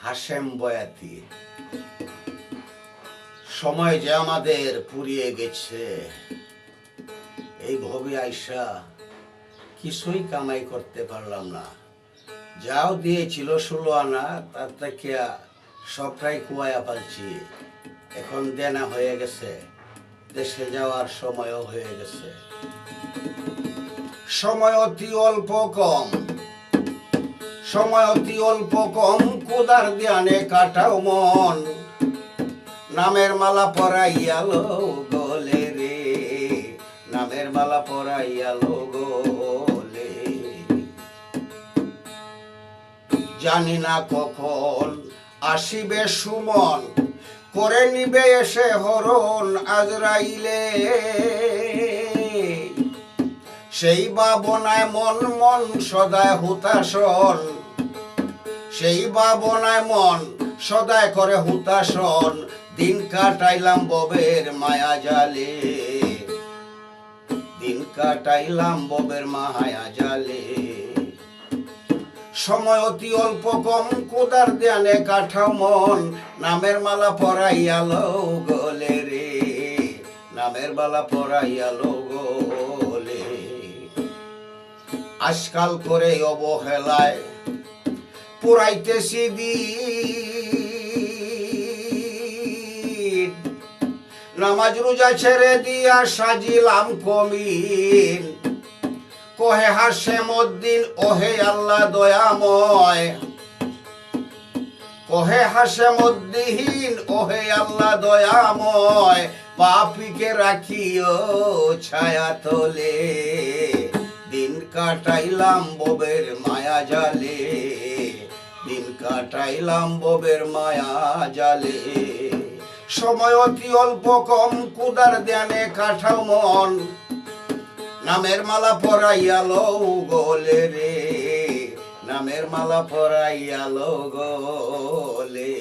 হাশেম বয়াতি। সময় যে আমাদের পুড়িয়ে গেছে, এই ভবে আইসা কিছুই কামাই করতে পারলাম না। যাও দিয়েছিল 16 আনা, তার থেকে সবটাই কুয়ায়া পালছি। এখন দেনা হয়ে গেছে, দেশে যাওয়ার সময়ও হয়ে গেছে। সময় অতি অল্প কম, সময় অতি অল্প কম, কোদার ধ্যানে কাটাও মন। নামের মালা পরাইয়ালো গলে রে, নামের মালা পরাইয়ালো গলে। জানি না কখন আসিবে সুমন, করে নিবে এসে হরণ আজরাইলে। সেই ভাবনায় মন মন সদায় হুতাশন, সেই ভাবনায় মন সদায় করে হুতাশন। দিন কাটাইলাম ববের মায়া জালে, দিন কাটাইলাম ববের মায়া জালে। সময় অতি অল্প কম, কোদার ধ্যানে কাঠাও মন। নামের মালা পরাইয়ালো গলে রে, নামের মালা পরাইয়ালো গলে। আজকাল করে অবহেলায় পুরাইতেছি দিন, নামাজ রোজা ছেড়ে দিয়া সাজিলাম কমিন। কহে হাশেম উদ্দিন ওহে আল্লাহ দয়াময়, কহে হাশেম উদ্দিন ওহে আল্লাহ দয়াময়। পাপীকে রাখিও ছায়া তলে, দিন কাটাইলাম ববের মায়া জালে, দিন কাটাইলাম ববের মায়া জালে। সময় অতি অল্প কম, কুদার ধ্যানে কাঠাও মন। নামের মালা পরাইয়ালো গলে রে, নামের মালা পরাইয়ালো গলে।